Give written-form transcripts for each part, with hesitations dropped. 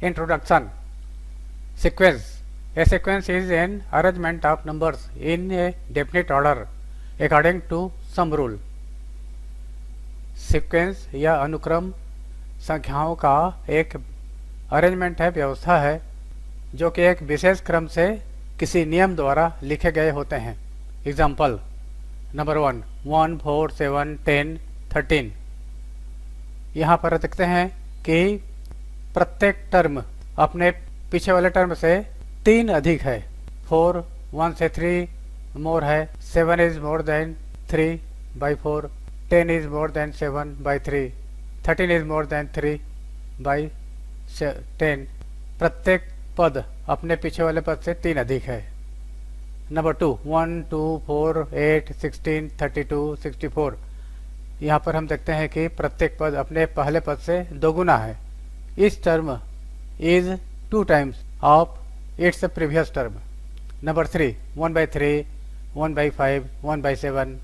Introduction. Sequence. A sequence is an arrangement of numbers in a definite order according to some rule. Sequence या अनुक्रम संख्याओं का एक arrangement है, व्यवस्था है, जो कि एक विशेष क्रम से किसी नियम द्वारा लिखे गए होते हैं. Example number 1 1 4 7 10 13. यहाँ पर देखते हैं कि प्रत्येक टर्म अपने पीछे वाले टर्म से 3 अधिक है. 4 1 से 3 मोर है. 7 is more than 3 by 4. 10 is more than 7 by 3. 13 is more than 3 by 10. प्रत्येक पद अपने पीछे वाले पद से 3 अधिक है. नंबर 2 1 2 4 8 16 32 64. यहाँ पर हम देखते हैं कि प्रत्येक पद अपने पहले पद से दोगुना है. इस term is 2 times of its previous term. Number 3 1 by 3 1 by 5 1 by 7.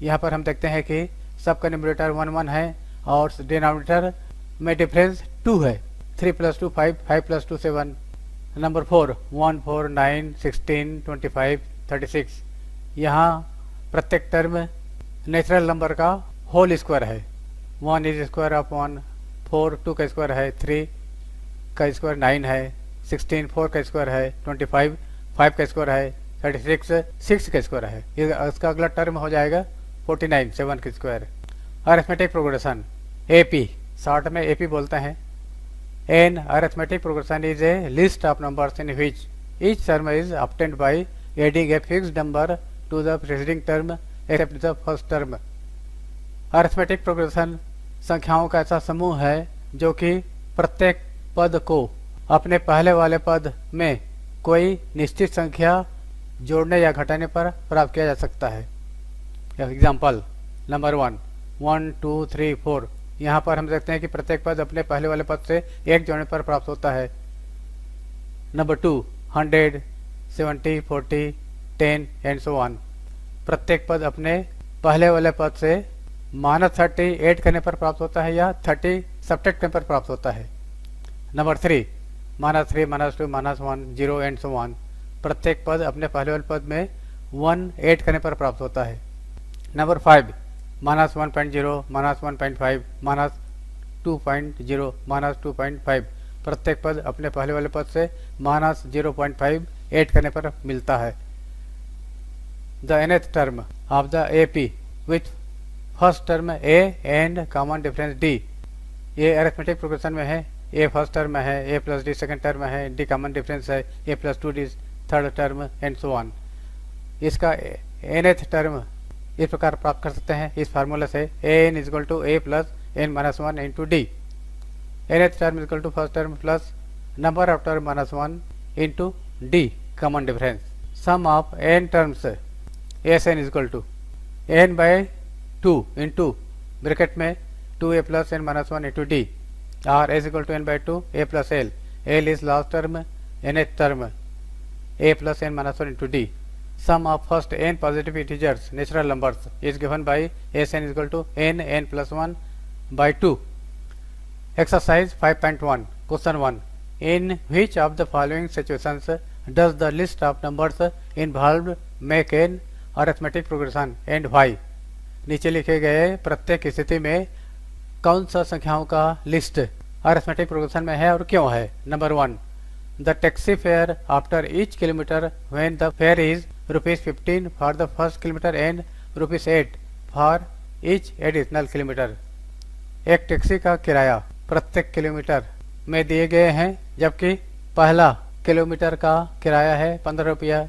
यहाँ पर हम देखते हैं कि सबका न्यूमरेटर 1 1 है और डिनोमिनेटर में डिफरेंस 2 है. 3 प्लस 2 5 5 प्लस 2 7. नंबर 4 1 4 9 16 25 36. यहाँ प्रत्येक टर्म नेचुरल नंबर का होल स्क्वायर है. 1 इज स्क्वायर ऑफ 1. 4 2 का स्क्वायर है. 3 का स्क्वायर 9 है. 16 4 का स्क्वायर है. 25 5 का स्क्वायर है. 36 6 का स्क्वायर है. इसका अगला टर्म हो जाएगा 49 7 का square. Arithmetic progression AP, short में एपी बोलते हैं. An arithmetic progression is a list of numbers in which each term is obtained by adding a fixed number to the preceding term except the first term. Arithmetic progression संख्याओं का ऐसा समूह है जो कि प्रत्येक पद को अपने पहले वाले पद में कोई निश्चित संख्या जोड़ने या घटाने पर प्राप्त किया जा सकता है. Example number 1 1 2 3 4. यहाँ पर हम देखते हैं कि प्रत्येक पद अपने पहले वाले पद से एक जोड़ने पर प्राप्त होता है. Number 2 100 70 40 10 and so on. प्रत्येक पद अपने पहले वाले पद से -30 ऐड करने पर प्राप्त होता है या 30 सब्ट्रैक्ट करने पर प्राप्त होता है. Number 3 -3 -2 -1 0 and so on. प्रत्येक पद अपने पहले वाले पद में 1 ऐड करने पर प्राप्त होता है. नंबर 5 -1.0 -1.5 -2.0 -2.5. प्रत्येक पद अपने पहले वाले पद से -0.5 ऐड करने पर मिलता है. The nth term of the AP with first term A and common difference D. ये अरिथमेटिक प्रोग्रेशन में है. A फर्स्ट टर्म है, A plus D second term है, D कॉमन डिफरेंस है, A plus 2D third term and so on. इसका nth term इस प्रकार प्राप्त कर सकते हैं इस फार्मूला से. an is equal to a plus n minus 1 into d. nth term is equal to first term plus number of term minus 1 into d common difference. Sum of n terms Sn is equal to n by 2 into bracket में 2a plus n minus 1 into d और s equal to n by 2 a plus l. l is last term, nth term a plus n minus 1 into D. Sum of first n positive integers natural numbers is given by Sn is equal to n plus 1 by 2. Exercise 5.1. Question 1. In which of the following situations does the list of numbers involved make an arithmetic progression and why? नीचे लिखे गए प्रत्येक स्थिति में कौन सा संख्याओं का लिस्ट अरिथमेटिक प्रोग्रेशन में है और क्यों है. Number 1 The taxi fare after each kilometer when the fare is ₹15 for the first kilometer and ₹8 for each additional kilometer. एक टैक्सी का किराया प्रत्येक किलोमीटर में दिए गए हैं, जबकि पहला किलोमीटर का किराया है 15 रुपया.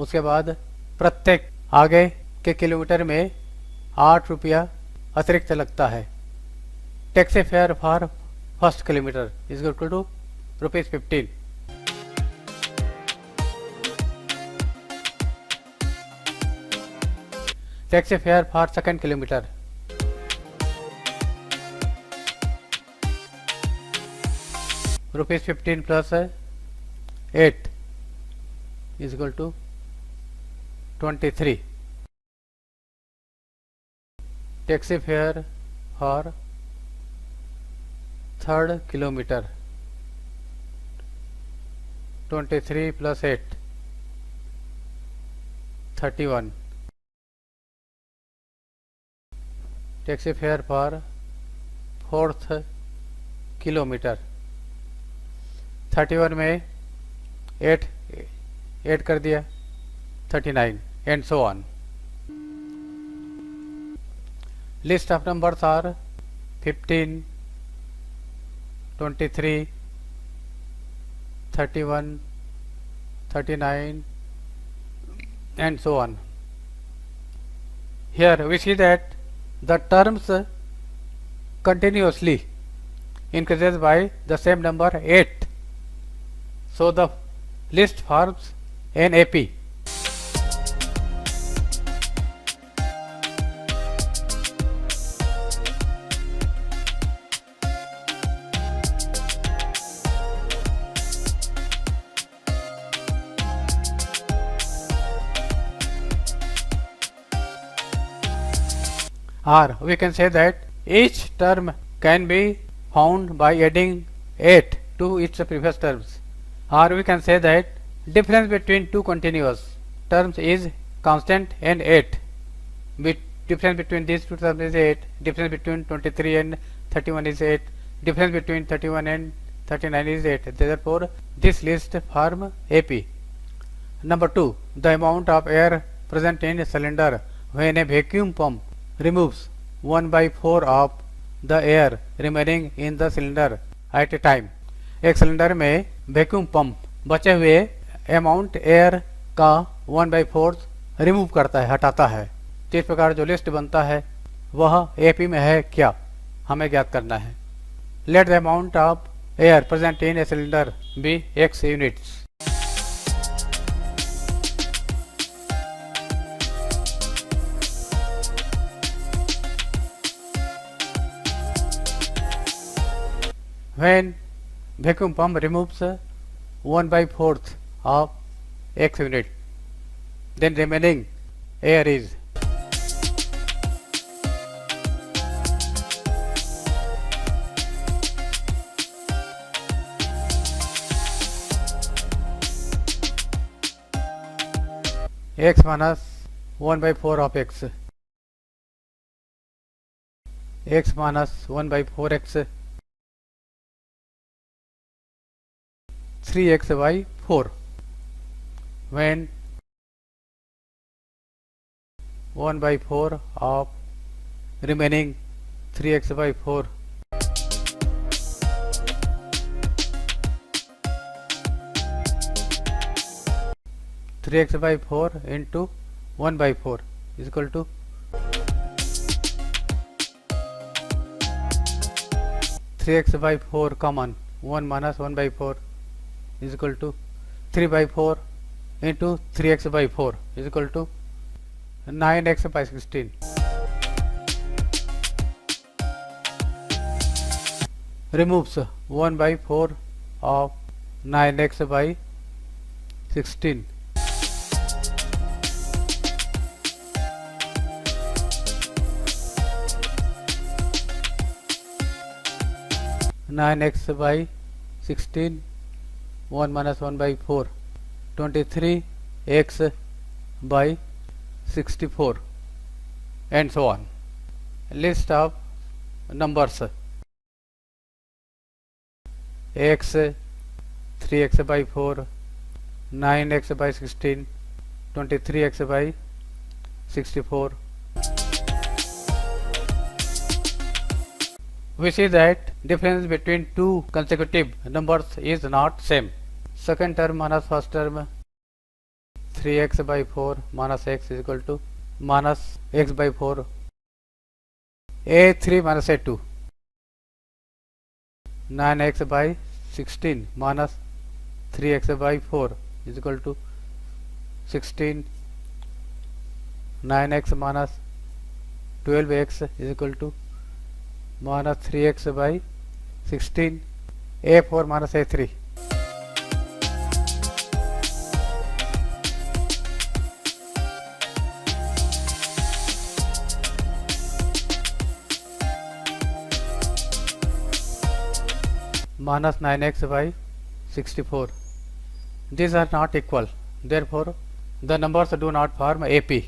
उसके बाद प्रत्येक आगे के किलोमीटर में 8 रुपया अतिरिक्त लगता है. Taxi fare for first kilometre is equal to ₹15. Taxi fare for second kilometre ₹15 plus 8 is equal to 23. Taxi fare for third kilometre 23 plus 8 31 taxi fare पर 4th किलोमीटर 31 में 8 ऐड कर दिया 39 and so on. List of numbers are 15 23 31 39 and so on. Here we see that the terms continuously increases by the same number 8. So the list forms an AP. Or we can say that each term can be found by adding 8 to its previous terms. Or we can say that difference between two continuous terms is constant and 8. Difference between these two terms is 8. Difference between 23 and 31 is 8. Difference between 31 and 39 is 8. Therefore, this list form AP. Number 2. The amount of air present in a cylinder when a vacuum pump removes 1/4 of the air remaining in the cylinder at a time. एक cylinder में vacuum pump बचे हुए amount air का 1/4 remove करता है, हटाता है। तो इस प्रकार जो लिस्ट बनता है वह एपी में है क्या, हमें ज्ञात करना है। Let the amount of air present in a cylinder be x units. When vacuum pump removes 1/4 of x unit, then remaining air is x minus 1/4 of x, x minus 1/4x, 3x by 4. When 1/4 of remaining 3x by 4 3x by 4 into 1/4 is equal to 3x by 4 common, 1 minus 1/4 is equal to 3/4 into 3x by 4 is equal to 9x by 16. Removes 1/4 of 9x by 16. 9x by 16, 1 minus 1/4, 23x by 64 and so on. List of numbers x, 3x by 4, 9x by 16, 23x by 64. We see that difference between two consecutive numbers is not same. Second term minus first term, 3x by 4 minus x is equal to minus x by 4, a3 minus a2, 9x by 16 minus 3x by 4 is equal to 16, 9x minus 12x is equal to minus 3x by 16, a4 minus a3. Minus 9x by 64. These are not equal. Therefore, the numbers do not form AP.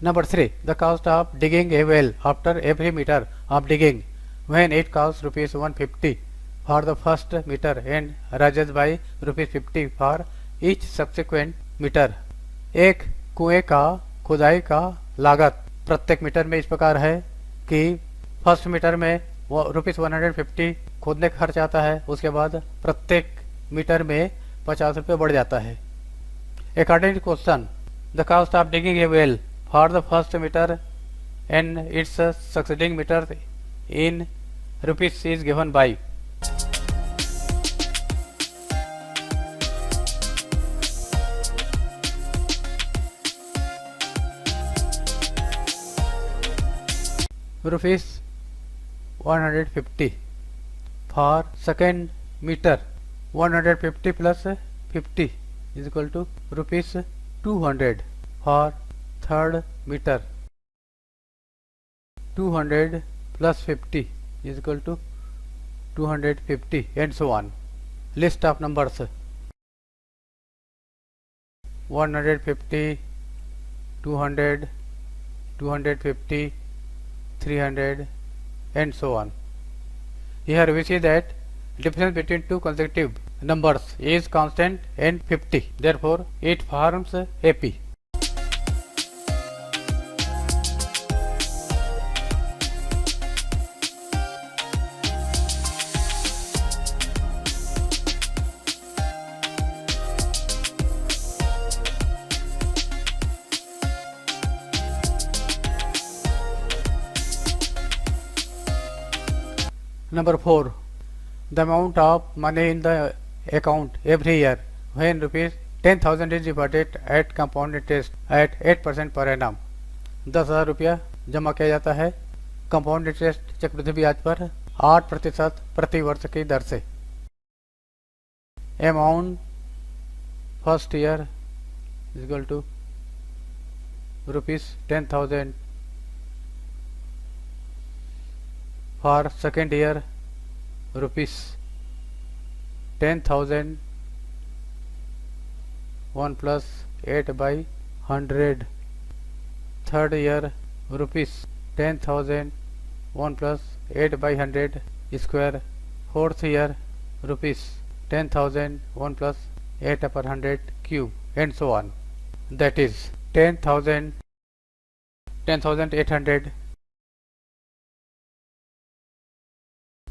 Number 3. The cost of digging a well after every meter of digging, when it costs rupees 150 for the first meter and rises by rupees 50 for each subsequent metre. एक कुएं का खुदाई का लागत प्रत्येक metre में इस प्रकार है कि फर्स्ट मीटर में रुपीस 150 खोदने का खर्च आता है, उसके बाद प्रत्येक मीटर में 50 रुपये बढ़ जाता है। According to question, the cost of digging a well for the first meter and its succeeding meters in rupees is given by rupees 150 for second meter, 150 plus 50 is equal to rupees 200 for third meter, 200 plus 50 is equal to 250 and so on. List of numbers 150, 200, 250, 300 and so on. Here we see that difference between two consecutive numbers is constant and 50. Therefore, it forms AP. Number 4. The amount of money in the account every year when rupees 10,000 is deposited at compound interest at 8% per annum. 10,000 रुपया जमा किया जाता है compound interest चक्रवृद्धि ब्याज पर 8% प्रति वर्ष की दर से। Amount first year is equal to rupees 10,000 for second year rupees 10,000 1 plus 8 by 100, third year rupees 10,000 1 plus 8 by 100 square, fourth year rupees 10,000 1 plus 8 upon 100 cube and so on. That is 10,000, 10,800,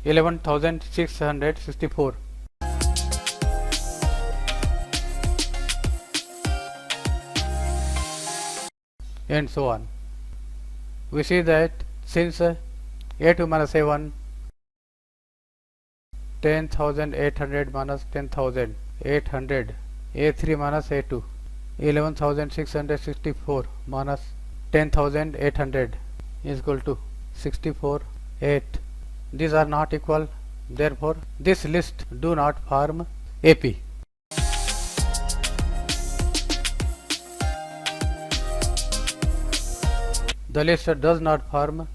11,664 and so on. We see that since A2 minus A1, 10,800 minus 10,800, A3 minus A2, 11,664 minus 10,800 is equal to 64,8. These are not equal, therefore this list do not form AP. The list does not form.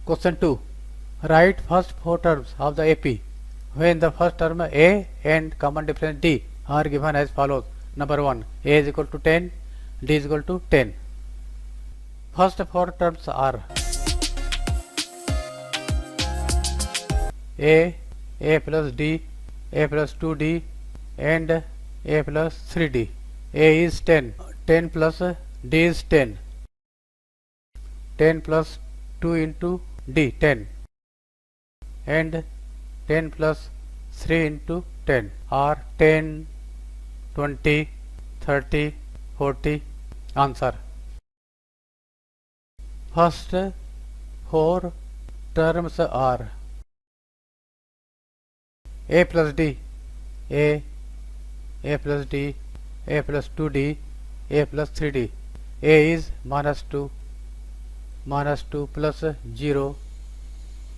Question 2. Write first four terms of the AP when the first term A and common difference D are given as follows. Number 1. A is equal to 10, D is equal to 10. First four terms are A plus D, A plus 2D and A plus 3D. A is 10, 10 plus D is 10, 10 plus 2 into D 10 and 10 plus 3 into 10 are 10, 20, 30, 40. Answer. First four terms are A plus D, A plus D, A plus 2D, A plus 3D. A is minus 2 plus 0,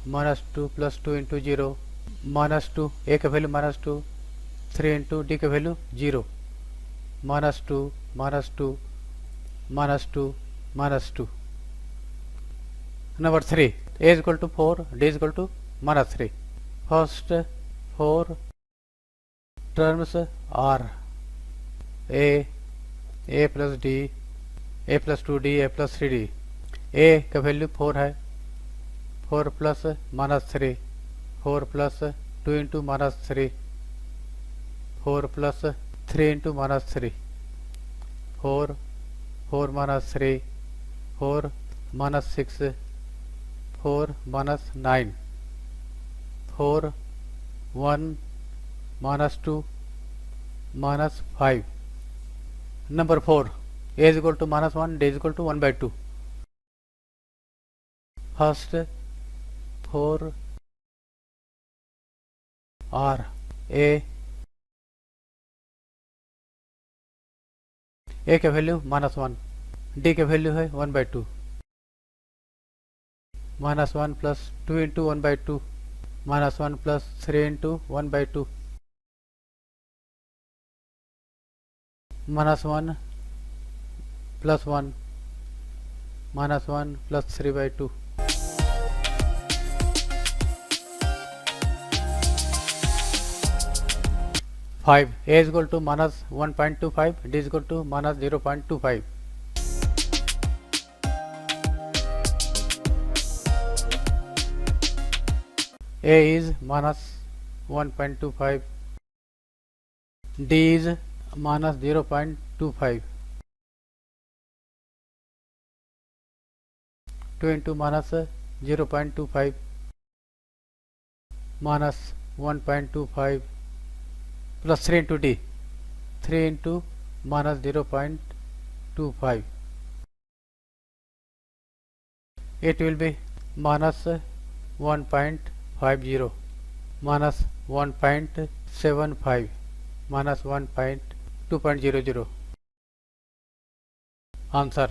minus 2 plus 2 into 0, -2 ए का value -2, 3 into D का value 0, -2 -2 -2 -2. Number 3, a is equal to 4, d is equal to -3. First 4 terms are a plus d, a plus 2d, a plus 3d. a का value 4 है, 4 plus -3, 4 plus 2 into -3, 4 plus 3 into -3, 4 4 -3, 4 -6, 4 -9, 4 1 -2 -5. Number 4, a is equal to -1, d is equal to 1/2. First 4 are a का value -1, d का value है 1/2, -1 plus 2 into 1/2, -1 plus 3 into 1/2, -1 plus 1, -1 plus 3/2. 5, a is equal to -1.25, d is equal to -0.25. a is -1.25, d is -0.25. 2 into -0.25 -1.25 plus 3 into d, 3 into -0.25. It will be -1.50, -1.75, -1.2.00. Answer